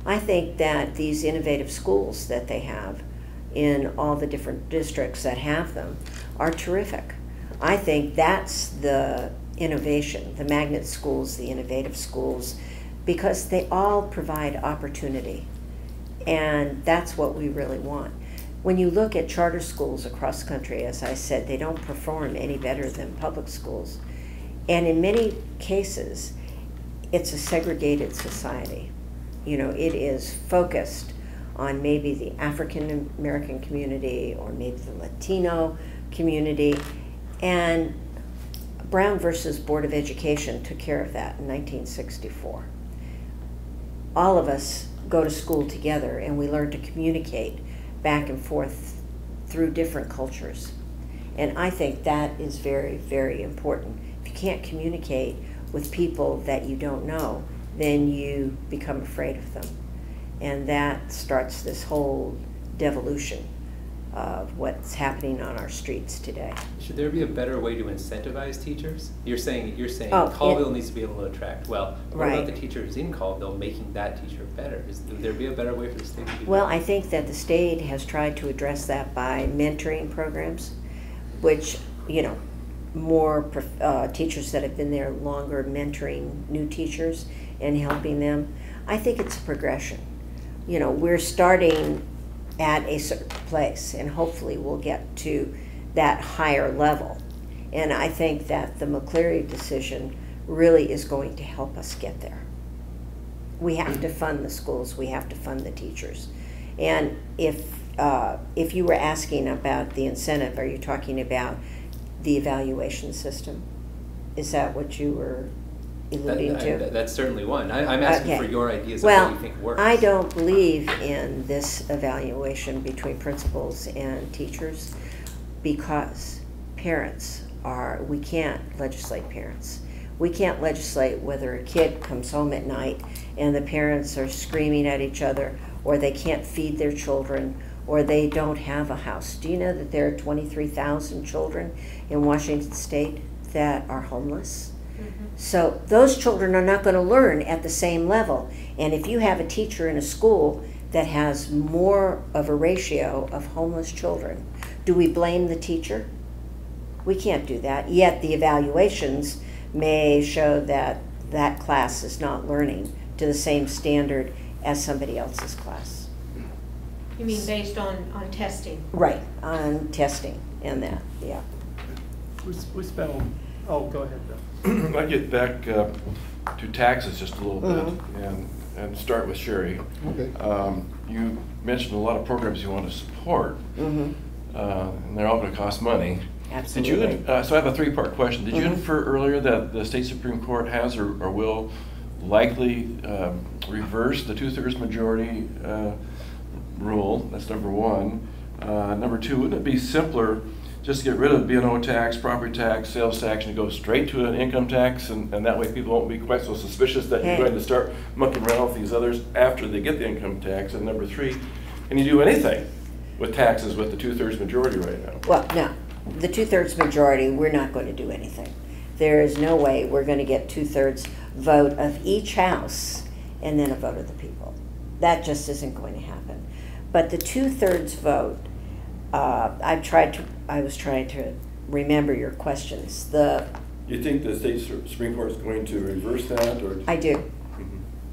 S2: I think that these innovative schools that they have in all the different districts that have them are terrific. I think that's the innovation, the magnet schools, the innovative schools, because they all provide opportunity. And that's what we really want. When you look at charter schools across the country, as I said, they don't perform any better than public schools. And in many cases, it's a segregated society. You know, it is focused on maybe the African American community or maybe the Latino community. And Brown versus Board of Education took care of that in 1964. All of us go to school together and we learn to communicate back and forth through different cultures. And I think that is very, very important. If you can't communicate with people that you don't know, then you become afraid of them. And that starts this whole devolution of what's happening on our streets today.
S1: Should there be a better way to incentivize teachers? You're saying
S2: Oh,
S1: Colville needs to be able to attract. Well, what
S2: Right.
S1: about the teachers in Colville making that teacher better? Would there be a better way for the state to do
S2: Well,
S1: that?
S2: I think that the state has tried to address that by mentoring programs, which, you know, more teachers that have been there longer mentoring new teachers and helping them. I think it's a progression. You know, we're starting at a certain place and hopefully we'll get to that higher level. And I think that the McCleary decision really is going to help us get there. We have to fund the schools, we have to fund the teachers. And if you were asking about the incentive, are you talking about the evaluation system? Is that what you were alluding to?
S1: That's certainly one. I'm asking
S2: Okay.
S1: for your ideas of
S2: Well,
S1: what you think works.
S2: I don't believe in this evaluation between principals and teachers because we can't legislate parents. We can't legislate whether a kid comes home at night and the parents are screaming at each other, or they can't feed their children, or they don't have a house. Do you know that there are 23,000 children in Washington State that are homeless? So those children are not going to learn at the same level. And if you have a teacher in a school that has more of a ratio of homeless children, do we blame the teacher? We can't do that. Yet the evaluations may show that that class is not learning to the same standard as somebody else's class.
S7: You mean based on testing?
S2: Right, on testing and that, yeah.
S4: We spent, oh, go ahead, Bill.
S5: I get back to taxes just a little bit and start with Sherry.
S3: Okay.
S5: You mentioned a lot of programs you want to support, and they're all going to cost money.
S2: Absolutely.
S5: Did you, so I have a three-part question. Did you infer earlier that the state Supreme Court has or will likely reverse the 2/3 majority rule? That's number one. Number two, wouldn't it be simpler just to get rid of B&O tax, property tax, sales tax, and go straight to an income tax, and that way people won't be quite so suspicious that you're going to start mucking around with these others after they get the income tax? And number three, can you do anything with taxes with the 2/3 majority right now?
S2: Well, no. The 2/3 majority, we're not going to do anything. There is no way we're going to get 2/3 vote of each house and then a vote of the people. That just isn't going to happen. But the 2/3 vote, I was trying to remember your questions.
S8: You think the state Supreme Court is going to reverse that, or?
S2: I do.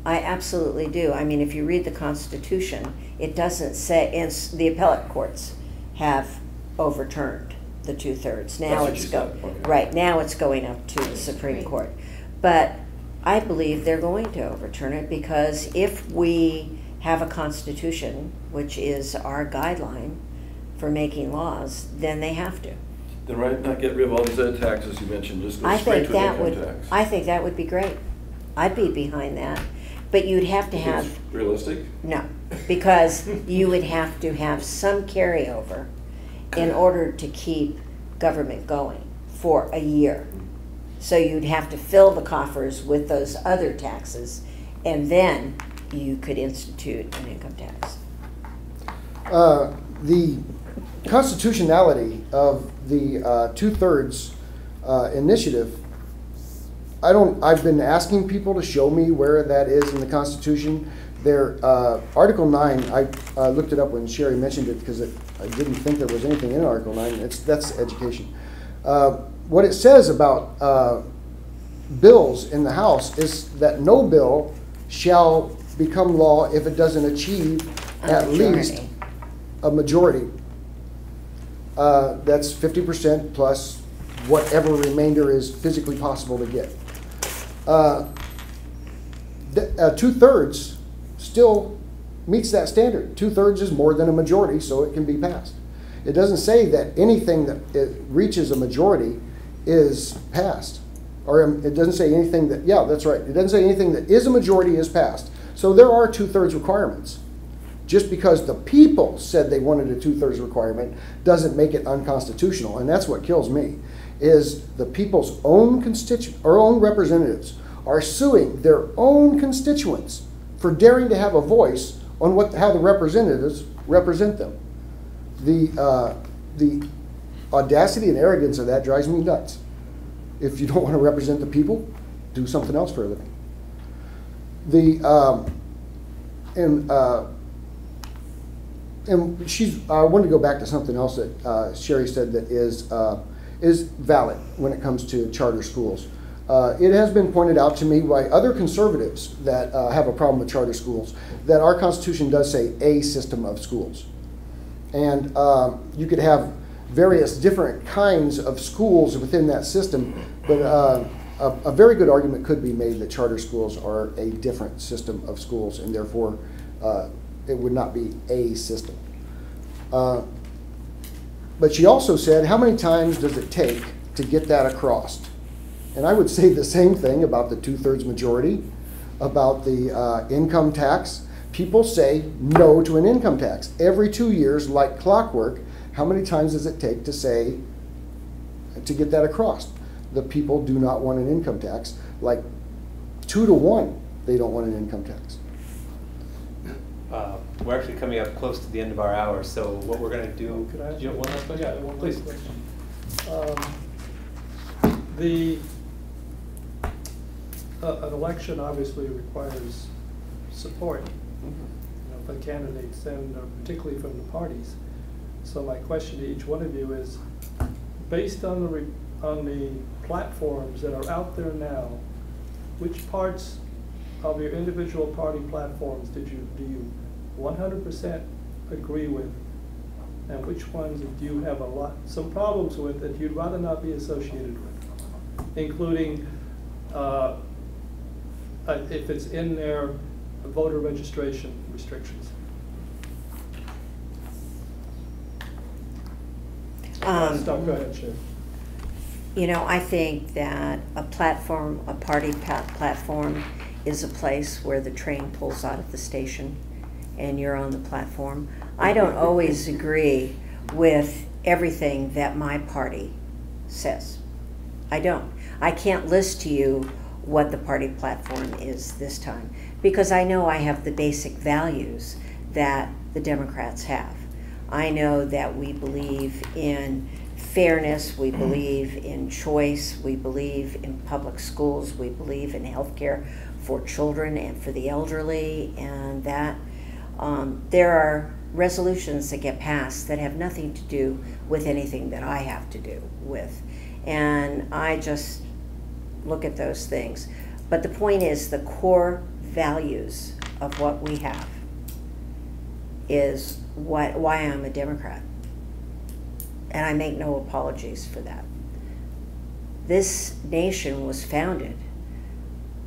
S2: I absolutely do. I mean, if you read the Constitution, it doesn't say, and the appellate courts have overturned the 2/3. Now
S8: That's what
S2: it's
S8: you said. Okay.
S2: right now it's going up to the Supreme Court. But I believe they're going to overturn it because if we have a constitution, which is our guideline for making laws, then they have to.
S8: Then why not get rid of all these other taxes you mentioned, just go
S2: I
S8: straight
S2: think
S8: to an
S2: that
S8: income
S2: would.
S8: tax?
S2: I think that would be great. I'd be behind that, but you'd have to
S8: You think
S2: have.
S8: it's realistic?
S2: No, because you would have to have some carryover in order to keep government going for a year. So you'd have to fill the coffers with those other taxes, and then you could institute an income tax.
S3: The constitutionality of the 2/3 initiative, I've been asking people to show me where that is in the Constitution. There, Article 9, I looked it up when Sherry mentioned it because I didn't think there was anything in Article 9. That's education. What it says about bills in the House is that no bill shall become law if it doesn't achieve at least a majority. That's 50% plus whatever remainder is physically possible to get. 2/3 still meets that standard. 2/3 is more than a majority, so it can be passed. It doesn't say that anything that it reaches a majority is passed. Or it doesn't say anything that, yeah, that's right. It doesn't say anything that is a majority is passed. So there are 2/3 requirements. Just because the people said they wanted a 2/3 requirement doesn't make it unconstitutional. And that's what kills me, is the people's own own representatives are suing their own constituents for daring to have a voice on how the representatives represent them. The audacity and arrogance of that drives me nuts. If you don't want to represent the people, do something else for a living. I wanted to go back to something else that Sherry said that is valid when it comes to charter schools. It has been pointed out to me by other conservatives that have a problem with charter schools that our Constitution does say a system of schools. And you could have various different kinds of schools within that system, but a very good argument could be made that charter schools are a different system of schools, and therefore it would not be a system. But she also said, how many times does it take to get that across? And I would say the same thing about the 2/3 majority, about the income tax. People say no to an income tax. Every 2 years, like clockwork, how many times does it take to get that across? The people do not want an income tax. Like 2 to 1, they don't want an income tax.
S1: We're actually coming up close to the end of our hour, so what we're going to do...
S4: Could I ask
S1: you have one last question?
S4: Yeah, one
S1: Please.
S4: last question. An election obviously requires support for candidates, and particularly from the parties. So my question to each one of you is, based on the platforms that are out there now, which parts of your individual party platforms do you 100% agree with, and which ones do you have some problems with that you'd rather not be associated with, including if it's in their voter registration restrictions? Go ahead, Sharon.
S2: You know, I think that a party platform is a place where the train pulls out of the station and you're on the platform. I don't always agree with everything that my party says. I don't. I can't list to you what the party platform is this time, because I know I have the basic values that the Democrats have. I know that we believe in fairness, we believe in choice, we believe in public schools, we believe in health care for children and for the elderly, and that there are resolutions that get passed that have nothing to do with anything that I have to do with. And I just look at those things. But the point is, the core values of what we have is why I'm a Democrat. And I make no apologies for that. This nation was founded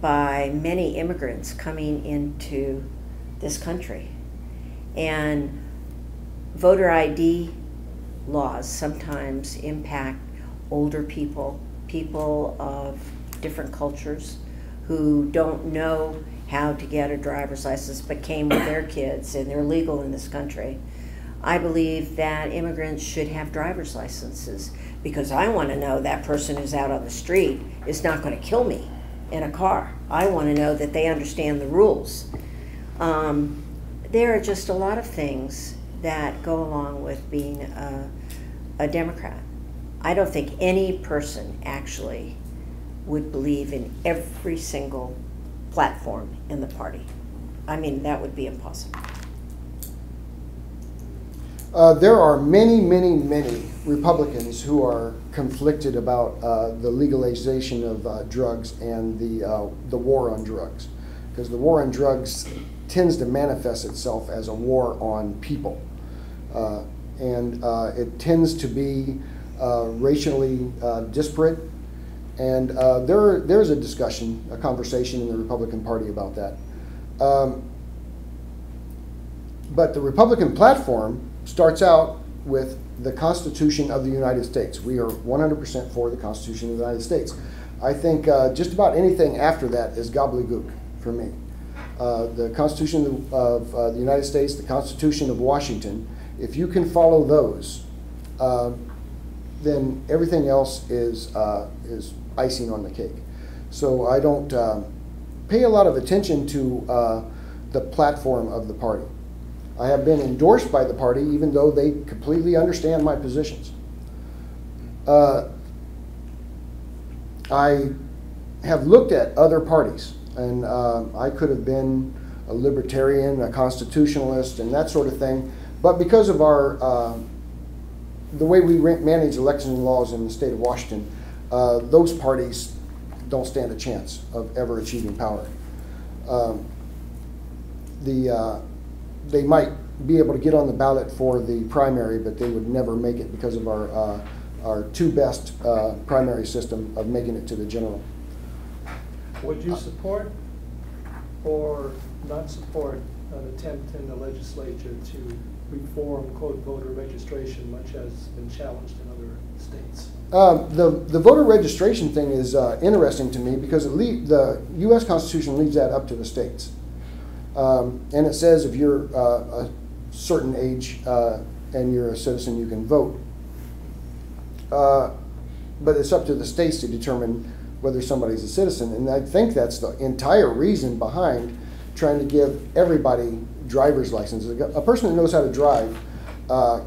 S2: by many immigrants coming into this country. And voter ID laws sometimes impact older people, people of different cultures who don't know how to get a driver's license but came with their kids and they're legal in this country. I believe that immigrants should have driver's licenses because I want to know that person who's out on the street is not going to kill me in a car. I want to know that they understand the rules. There are just a lot of things that go along with being a Democrat. I don't think any person actually would believe in every single platform in the party. I mean, that would be impossible.
S3: There are many, many, many Republicans who are conflicted about the legalization of drugs and the war on drugs, because the war on drugs tends to manifest itself as a war on people, and it tends to be racially disparate, and there's a discussion, a conversation in the Republican Party about that. But the Republican platform starts out with the Constitution of the United States. We are 100% for the Constitution of the United States. I think just about anything after that is gobbledygook for me. The Constitution of the United States, the Constitution of Washington, if you can follow those, then everything else is icing on the cake. So I don't pay a lot of attention to the platform of the party. I have been endorsed by the party even though they completely understand my positions. I have looked at other parties, and I could have been a libertarian, a constitutionalist, and that sort of thing, but because of our the way we manage election laws in the state of Washington, those parties don't stand a chance of ever achieving power. They might be able to get on the ballot for the primary, but they would never make it because of our two best primary system of making it to the general.
S4: Would you support or not support an attempt in the legislature to reform, quote, voter registration, much as has been challenged in other states?
S3: The voter registration thing is interesting to me because the U.S. Constitution leaves that up to the states. And it says if you're a certain age and you're a citizen, you can vote. But it's up to the states to determine whether somebody's a citizen. And I think that's the entire reason behind trying to give everybody driver's licenses. A person that knows how to drive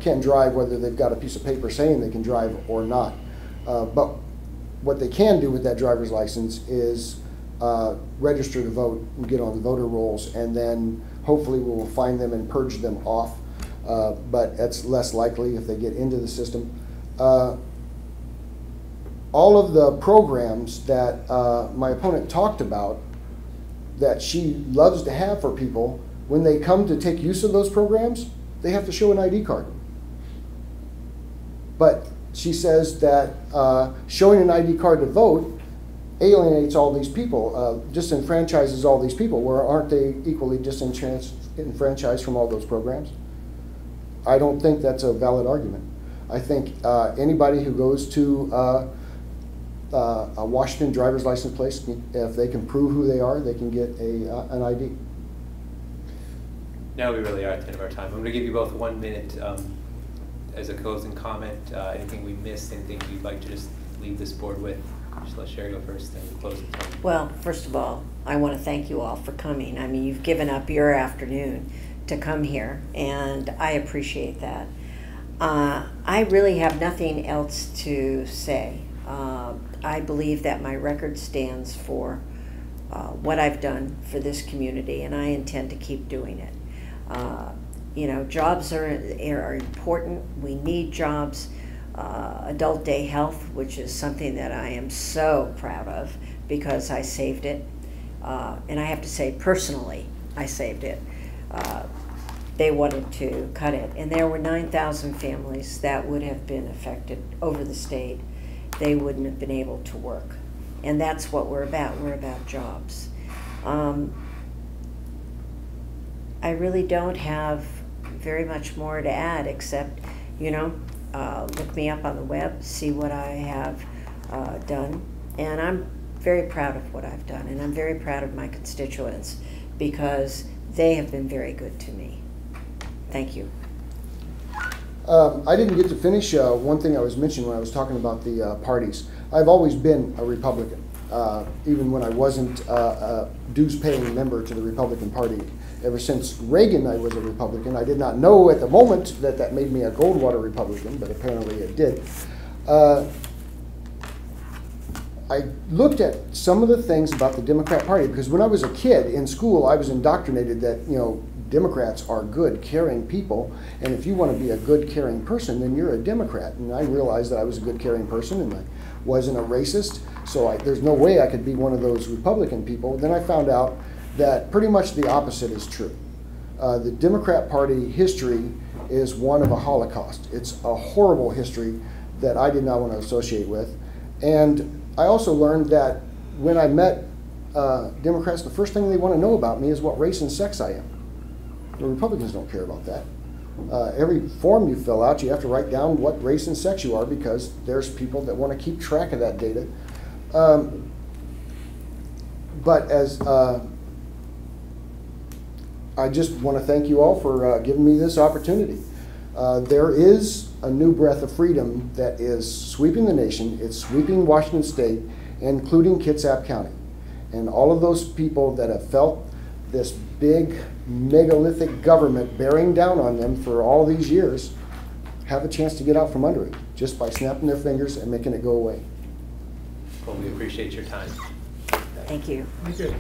S3: can drive whether they've got a piece of paper saying they can drive or not. But what they can do with that driver's license is register to vote and get on the voter rolls, and then hopefully we will find them and purge them off. But that's less likely if they get into the system. All of the programs that my opponent talked about that she loves to have for people, when they come to take use of those programs, they have to show an ID card. But she says that showing an ID card to vote alienates all these people, disenfranchises all these people. Where aren't they equally disenfranchised from all those programs? I don't think that's a valid argument. I think anybody who goes to a Washington driver's license place, if they can prove who they are, they can get an ID.
S1: Now we really are at the end of our time. I'm going to give you both 1 minute as a closing comment. Anything we missed, anything you'd like to just leave this board with? Just let Sherry go first, then we'll close the time.
S2: Well, first of all, I want to thank you all for coming. I mean, you've given up your afternoon to come here, and I appreciate that. I really have nothing else to say. I believe that my record stands for what I've done for this community, and I intend to keep doing it. You know, jobs are important. We need jobs. Adult day health, which is something that I am so proud of because I saved it. And I have to say, personally, I saved it. They wanted to cut it. And there were 9,000 families that would have been affected over the state. They wouldn't have been able to work. And that's what we're about. We're about jobs. I really don't have very much more to add except, you know, look me up on the web, see what I have done. And I'm very proud of what I've done, and I'm very proud of my constituents because they have been very good to me. Thank you.
S3: I didn't get to finish one thing I was mentioning when I was talking about the parties. I've always been a Republican, even when I wasn't a dues-paying member to the Republican Party. Ever since Reagan, I was a Republican. I did not know at the moment that that made me a Goldwater Republican, but apparently it did. I looked at some of the things about the Democrat Party because when I was a kid in school, I was indoctrinated that, you know, Democrats are good, caring people, and if you want to be a good, caring person, then you're a Democrat. And I realized that I was a good, caring person, and I wasn't a racist, so there's no way I could be one of those Republican people. Then I found out that pretty much the opposite is true. The Democrat Party history is one of a Holocaust. It's a horrible history that I did not want to associate with. And I also learned that when I met Democrats, the first thing they want to know about me is what race and sex I am. The Republicans don't care about that. Every form you fill out, you have to write down what race and sex you are because there's people that want to keep track of that data. But as I just want to thank you all for giving me this opportunity. There is a new breath of freedom that is sweeping the nation. It's sweeping Washington State, including Kitsap County. And all of those people that have felt this big megalithic government bearing down on them for all these years have a chance to get out from under it just by snapping their fingers and making it go away.
S1: Well, we appreciate your time.
S2: Thank you.
S4: Thank you.